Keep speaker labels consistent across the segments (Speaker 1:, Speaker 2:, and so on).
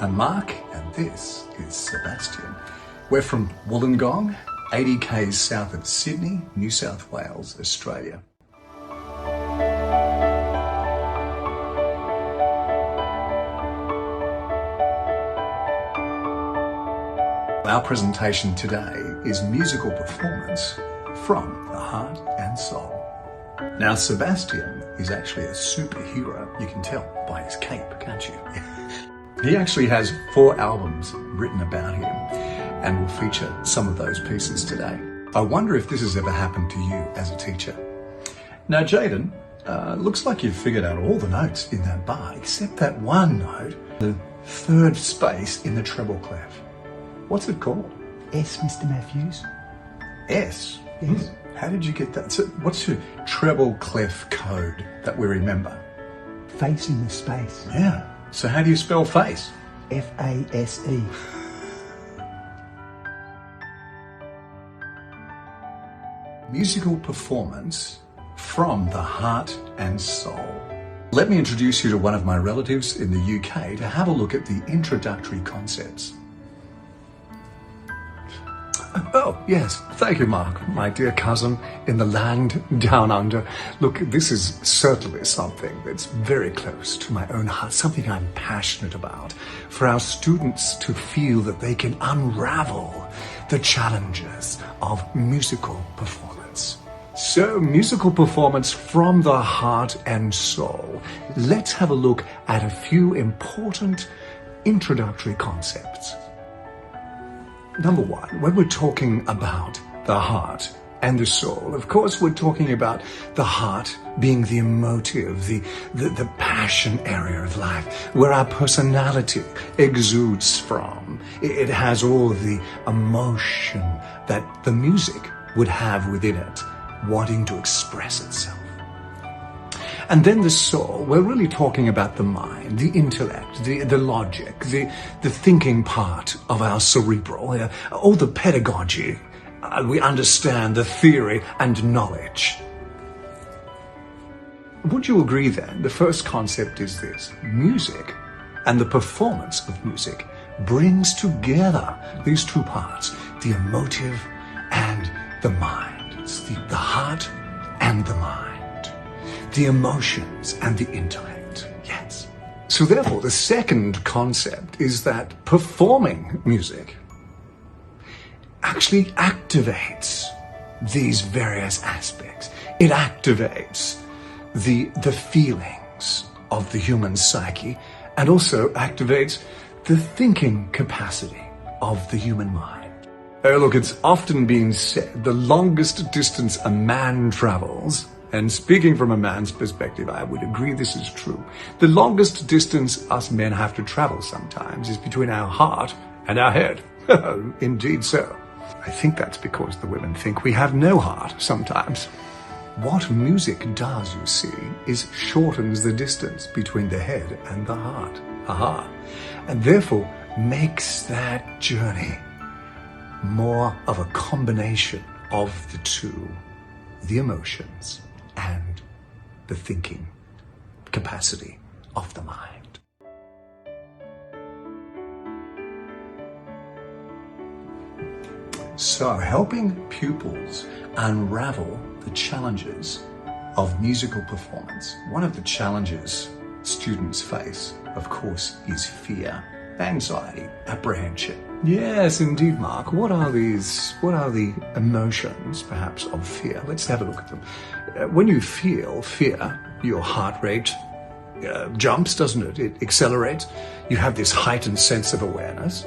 Speaker 1: I'm Mark, and this is Sebastian. We're from Wollongong, 80 k's south of Sydney, New South Wales, Australia. Our presentation today is musical performance from the heart and soul. Now, Sebastian is actually a superhero. You can tell by his cape, can't you? He actually has 4 albums written about him, and will feature some of those pieces today. I wonder if this has ever happened to you as a teacher. Now, Jaden, looks like you've figured out all the notes in that bar, except that one note, the third space in the treble clef. What's it called?
Speaker 2: S, Mr. Matthews.
Speaker 1: S?
Speaker 2: Yes.
Speaker 1: How did you get that? So what's your treble clef code that we remember?
Speaker 2: Face in the space.
Speaker 1: Yeah. So how do you spell face?
Speaker 2: F-A-S-E.
Speaker 1: Musical performance from the heart and soul. Let me introduce you to one of my relatives in the UK to have a look at the introductory concepts. Oh, yes. Thank you, Mark, my dear cousin in the land down under. Look, this is certainly something that's very close to my own heart, something I'm passionate about, for our students to feel that they can unravel the challenges of musical performance. So, musical performance from the heart and soul. Let's have a look at a few important introductory concepts. Number 1, when we're talking about the heart and the soul, of course we're talking about the heart being the emotive, the passion area of life, where our personality exudes from. It has all the emotion that the music would have within it, wanting to express itself. And then the soul, we're really talking about the mind, the intellect, the logic, the thinking part of our cerebral, all the pedagogy. We understand the theory and knowledge. Would you agree then, the first concept is this: music and the performance of music brings together these two parts, the emotive and the mind. It's the heart and the mind. The emotions and the intellect, yes. So therefore, the second concept is that performing music actually activates these various aspects. It activates the feelings of the human psyche, and also activates the thinking capacity of the human mind. Oh, look, it's often been said the longest distance a man travels, and speaking from a man's perspective, I would agree this is true. The longest distance us men have to travel sometimes is between our heart and our head. Indeed so. I think that's because the women think we have no heart sometimes. What music does, you see, is shortens the distance between the head and the heart. Aha. And therefore makes that journey more of a combination of the two, the emotions and the thinking capacity of the mind. So, helping pupils unravel the challenges of musical performance. One of the challenges students face, of course, is fear, anxiety, apprehension. Yes, indeed, Mark. What are the emotions, perhaps, of fear? Let's have a look at them. When you feel fear, your heart rate jumps, doesn't it? It accelerates. You have this heightened sense of awareness.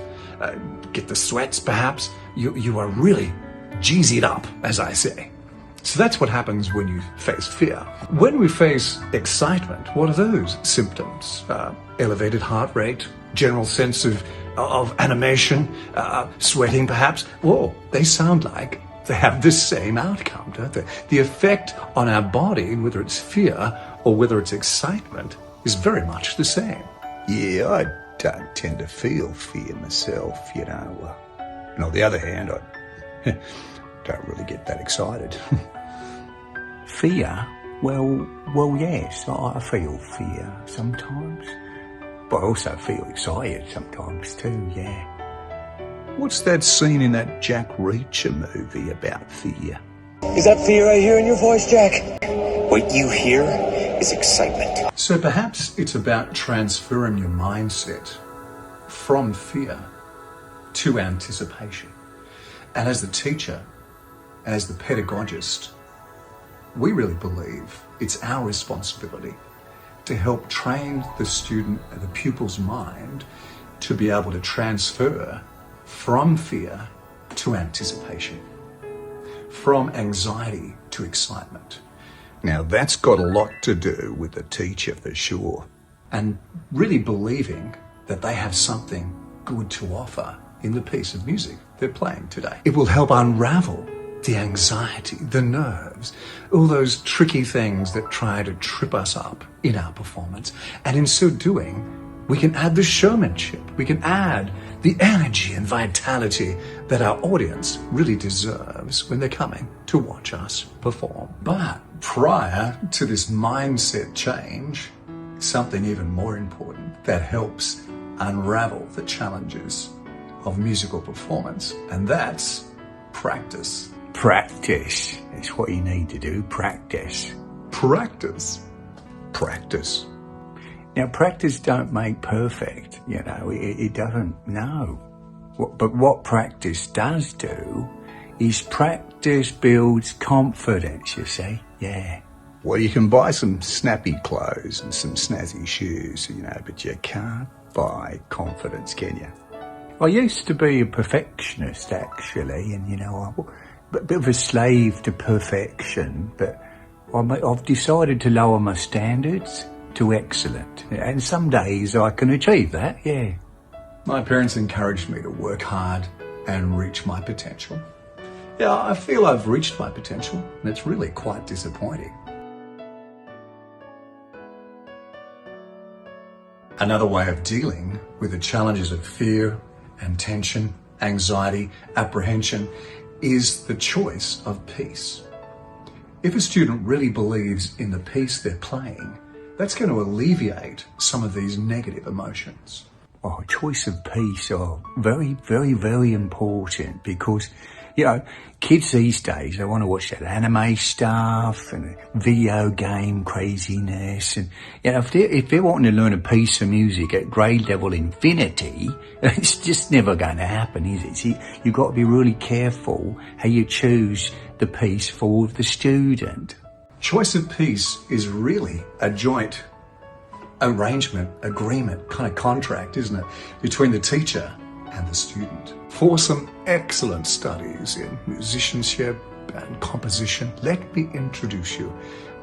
Speaker 1: Get the sweats, perhaps. You are really G'd up, as I say. So that's what happens when you face fear. When we face excitement, what are those symptoms? Elevated heart rate, general sense of animation, sweating perhaps. Whoa, they sound like they have the same outcome, don't they? The effect on our body, whether it's fear or whether it's excitement, is very much the same.
Speaker 3: Yeah, I don't tend to feel fear myself, you know. And on the other hand, I don't really get that excited.
Speaker 2: Fear? Well, yes, I feel fear sometimes.
Speaker 3: But I also feel excited sometimes too, yeah. What's that scene in that Jack Reacher movie about fear?
Speaker 4: Is that fear I hear in your voice, Jack? What you hear is excitement.
Speaker 1: So perhaps it's about transferring your mindset from fear to anticipation. And as the teacher, as the pedagogist, we really believe it's our responsibility to help train the student and the pupil's mind to be able to transfer from fear to anticipation, from anxiety to excitement.
Speaker 3: Now that's got a lot to do with the teacher for sure.
Speaker 1: And really believing that they have something good to offer in the piece of music they're playing today. It will help unravel the anxiety, the nerves, all those tricky things that try to trip us up in our performance. And in so doing, we can add the showmanship, we can add the energy and vitality that our audience really deserves when they're coming to watch us perform. But prior to this mindset change, something even more important that helps unravel the challenges of musical performance, and that's practice.
Speaker 3: Practice. It's what you need to do, practice.
Speaker 1: Practice.
Speaker 3: Practice. Now, practice don't make perfect, you know, it doesn't, no. But what practice does do is practice builds confidence, you see, yeah. Well, you can buy some snappy clothes and some snazzy shoes, you know, but you can't buy confidence, can you? I used to be a perfectionist, actually, and, you know, I'm a bit of a slave to perfection, but I've decided to lower my standards to excellent. And some days I can achieve that, yeah.
Speaker 1: My parents encouraged me to work hard and reach my potential. Yeah, I feel I've reached my potential, and it's really quite disappointing. Another way of dealing with the challenges of fear and tension, anxiety, apprehension, is the choice of peace. If a student really believes in the piece they're playing, that's going to alleviate some of these negative emotions.
Speaker 3: Oh, choice of piece are very, very, very important because, you know, kids these days, they want to watch that anime stuff and video game craziness. And, you know, if they're wanting to learn a piece of music at grade level infinity, it's just never going to happen, is it? See, you've got to be really careful how you choose the piece for the student.
Speaker 1: Choice of piece is really a joint arrangement, agreement, kind of contract, isn't it, between the teacher and the student. For some excellent studies in musicianship and composition, let me introduce you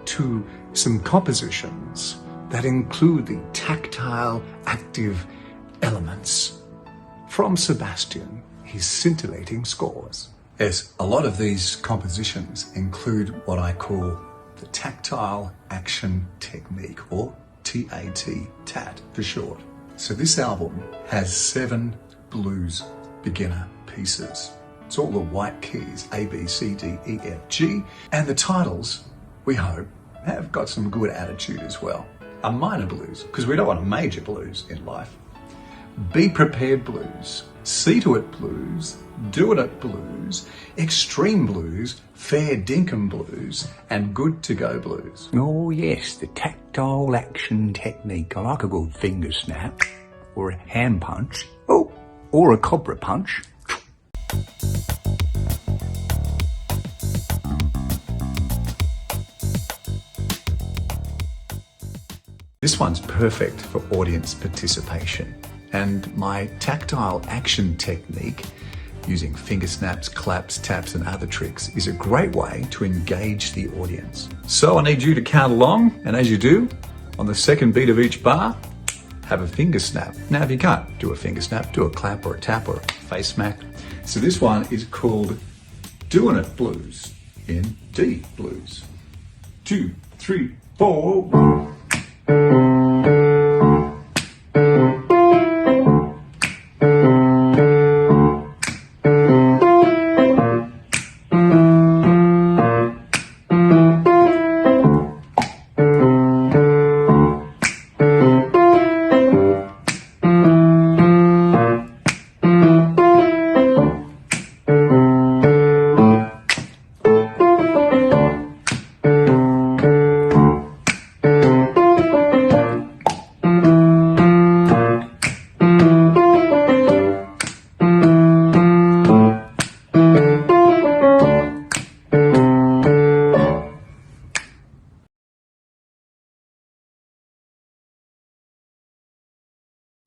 Speaker 1: to some compositions that include the tactile, active elements from Sebastian, his scintillating scores. Yes, a lot of these compositions include what I call the tactile action technique, or TAT for short. So this album has 7 blues beginner pieces. It's all the white keys, A, B, C, D, E, F, G, and the titles, we hope, have got some good attitude as well. A minor blues, because we don't want a major blues in life. Be Prepared blues, See to It blues, Do It blues, Extreme blues, Fair Dinkum blues, and Good to Go blues.
Speaker 3: Oh yes, the tactile action technique. I like a good finger snap, or a hand punch, or a cobra punch.
Speaker 1: This one's perfect for audience participation, and my tactile action technique using finger snaps, claps, taps, and other tricks is a great way to engage the audience. So I need you to count along, and as you do, on the second beat of each bar, have a finger snap. Now, if you can't do a finger snap, do a clap or a tap or a face smack. So this one is called Doing It Blues in D blues. 2, 3, 4.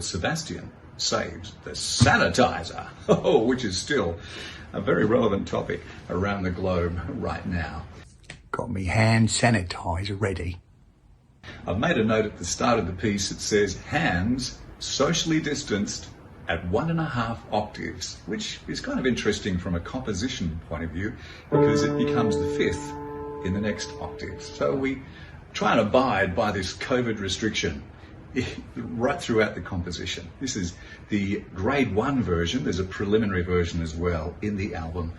Speaker 5: Sebastian saves the sanitizer, which is still a very relevant topic around the globe right now.
Speaker 3: Got me hand sanitizer ready.
Speaker 5: I've made a note at the start of the piece that says hands socially distanced at 1.5 octaves, which is kind of interesting from a composition point of view because it becomes the 5th in the next octave. So we try and abide by this COVID restriction right throughout the composition. This is the grade 1 version. There's a preliminary version as well in the album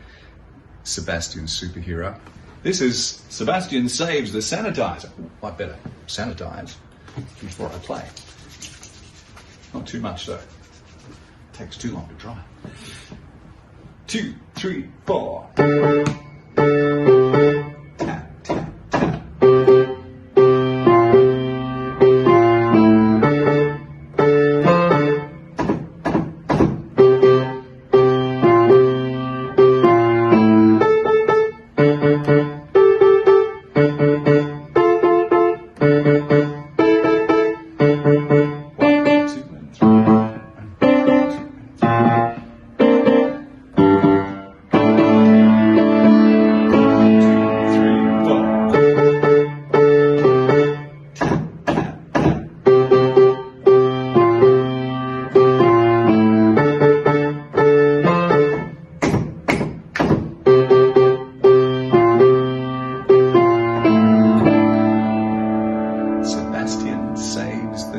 Speaker 5: Sebastian's Superhero. This is Sebastian Saves the Sanitizer. I better sanitize before I play. Not too much though. Takes too long to dry. 2, 3, 4. Tap, tap, tap.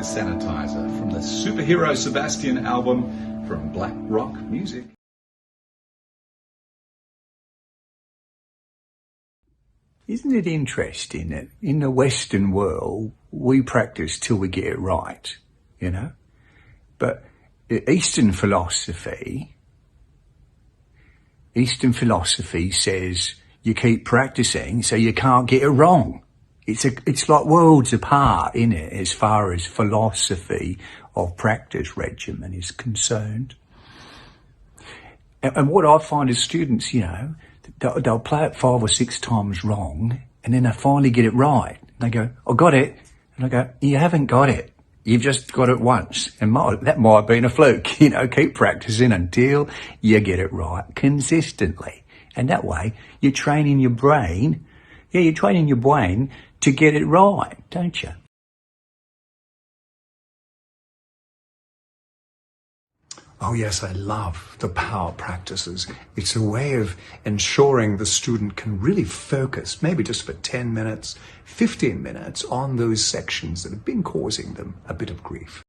Speaker 5: Sanitizer from the Superhero Sebastian album from Black Rock Music.
Speaker 3: Isn't it interesting that in the Western world, we practice till we get it right, you know? But Eastern philosophy says you keep practicing so you can't get it wrong. It's like worlds apart, innit, as far as philosophy of practice regimen is concerned. And what I find is students, you know, they'll play it 5 or 6 times wrong, and then they finally get it right. They go, I got it. And I go, you haven't got it. You've just got it once. And that might have been a fluke, you know, keep practicing until you get it right consistently. And that way, you're training your brain to get it right, don't you?
Speaker 1: Oh yes, I love the power practices. It's a way of ensuring the student can really focus, maybe just for 10 minutes, 15 minutes on those sections that have been causing them a bit of grief.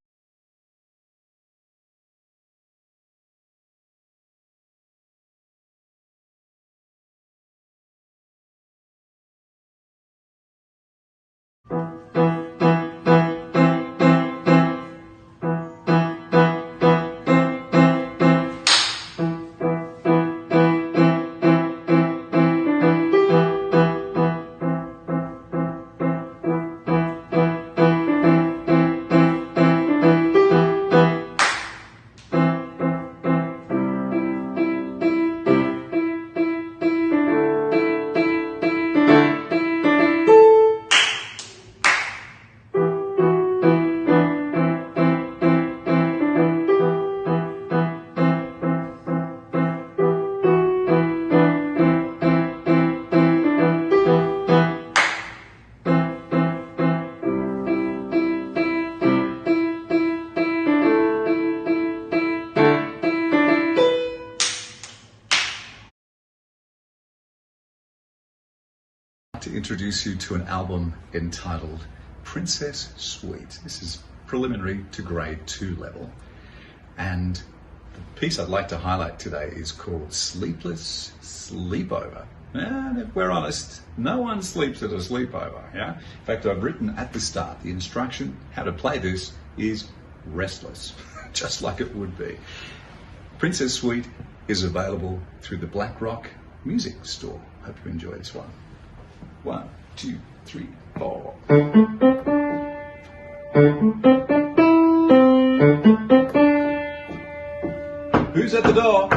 Speaker 1: To introduce you to an album entitled Princess Suite. This is preliminary to grade 2 level. And the piece I'd like to highlight today is called Sleepless Sleepover. And if we're honest, no one sleeps at a sleepover, yeah? In fact, I've written at the start, the instruction, how to play this is restless, just like it would be. Princess Suite is available through the Black Rock Music Store. Hope you enjoy this one. 1, 2, 3, 4. Who's at the door?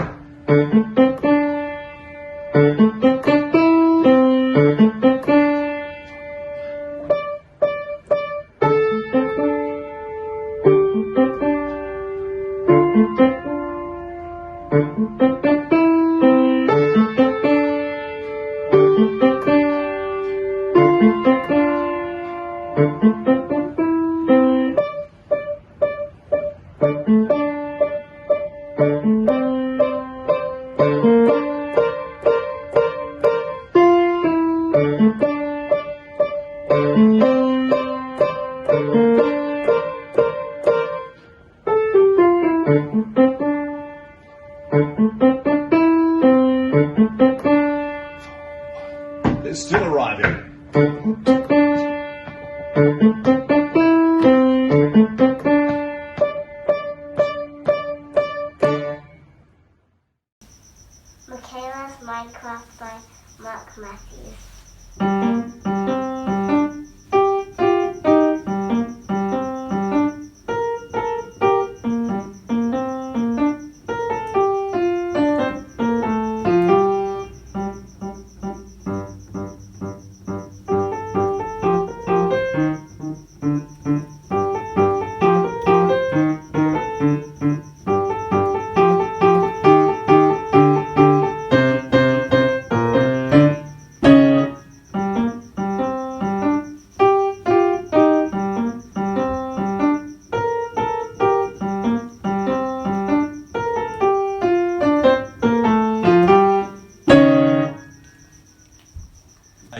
Speaker 5: They're still arriving.
Speaker 6: Michaela's Minecraft by Mark Matthews.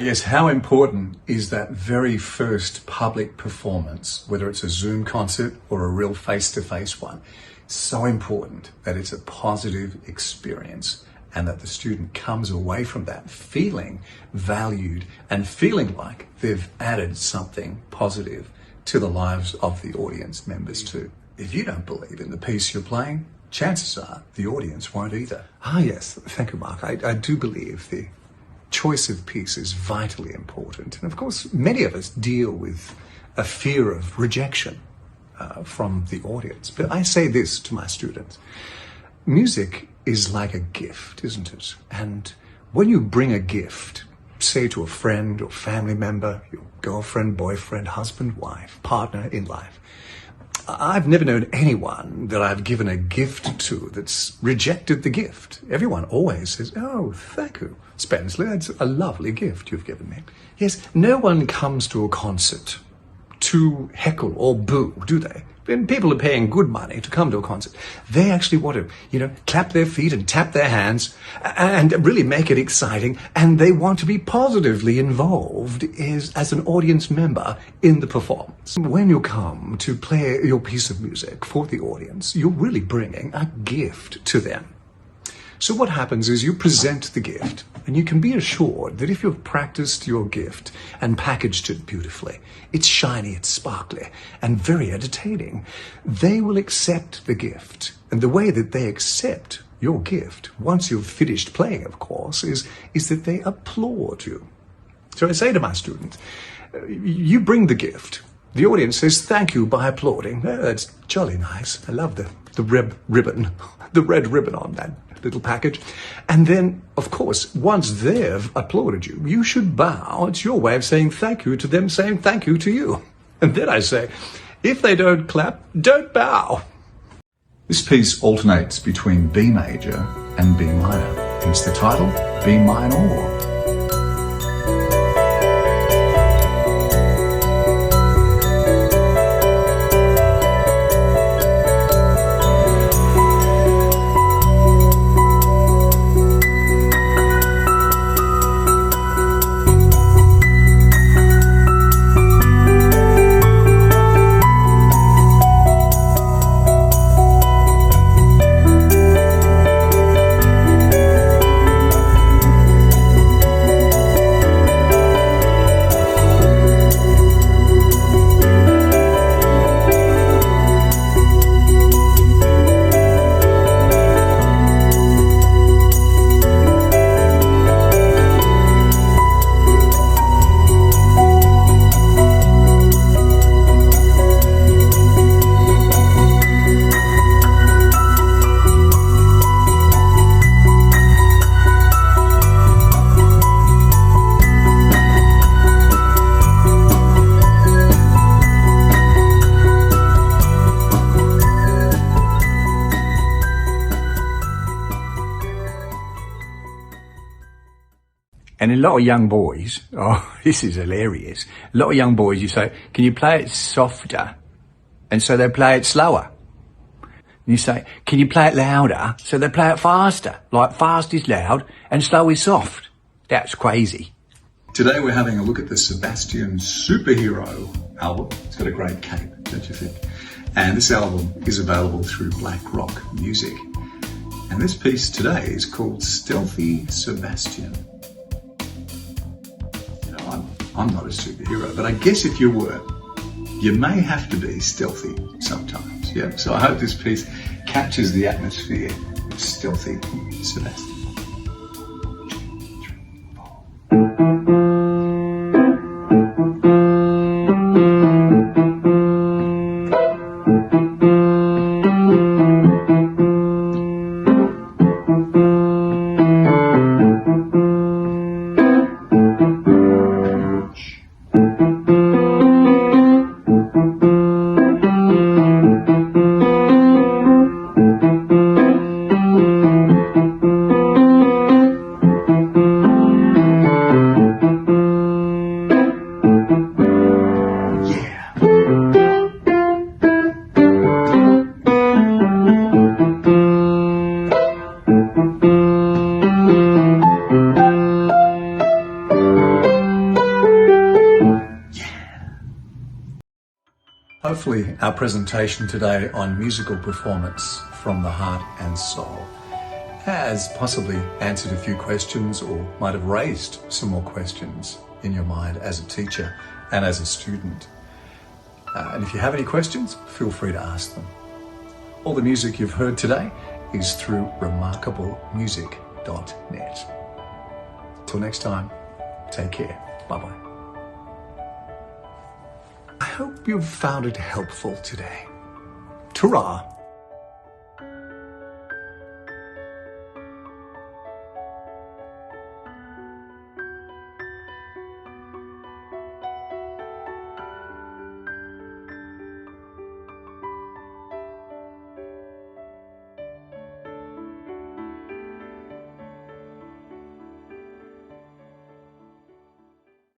Speaker 1: Yes, how important is that very first public performance, whether it's a Zoom concert or a real face-to-face one? So important that it's a positive experience and that the student comes away from that feeling valued and feeling like they've added something positive to the lives of the audience members too. If you don't believe in the piece you're playing, chances are the audience won't either. Ah yes, thank you Mark. I do believe the choice of piece is vitally important. And of course, many of us deal with a fear of rejection from the audience. But I say this to my students. Music is like a gift, isn't it? And when you bring a gift, say to a friend or family member, your girlfriend, boyfriend, husband, wife, partner in life, I've never known anyone that I've given a gift to that's rejected the gift. Everyone always says, oh, thank you, Spensley, that's a lovely gift you've given me. Yes, no one comes to a concert to heckle or boo, do they? When people are paying good money to come to a concert, they actually want to, clap their feet and tap their hands and really make it exciting. And they want to be positively involved as an audience member in the performance. When you come to play your piece of music for the audience, you're really bringing a gift to them. So what happens is you present the gift, and you can be assured that if you've practiced your gift and packaged it beautifully, it's shiny, it's sparkly, and very entertaining, they will accept the gift. And the way that they accept your gift, once you've finished playing, of course, is that they applaud you. So I say to my students, you bring the gift. The audience says thank you by applauding. Oh, that's jolly nice. I love the red ribbon, the red ribbon on that little package. And then, of course, once they've applauded you, you should bow. It's your way of saying thank you to them saying thank you to you. And then I say, if they don't clap, don't bow.
Speaker 5: This piece alternates between B major and B minor, hence the title, B minor.
Speaker 3: And a lot of young boys, oh, this is hilarious. A lot of young boys, you say, can you play it softer? And so they play it slower. And you say, can you play it louder? So they play it faster. Like fast is loud and slow is soft. That's crazy.
Speaker 5: Today we're having a look at the Sebastian Superhero album. It's got a great cape, don't you think? And this album is available through Black Rock Music. And this piece today is called Stealthy Sebastian. You know, I'm not a superhero, but I guess if you were, you may have to be stealthy sometimes. Yeah. So I hope this piece captures the atmosphere of Stealthy Sebastian. Hopefully our presentation today on musical performance from the heart and soul has possibly answered a few questions or might have raised some more questions in your mind as a teacher and as a student. And if you have any questions, feel free to ask them. All the music you've heard today is through remarkablemusic.net. Till next time, take care. Bye-bye. I hope you've found it helpful today. Ta-ra!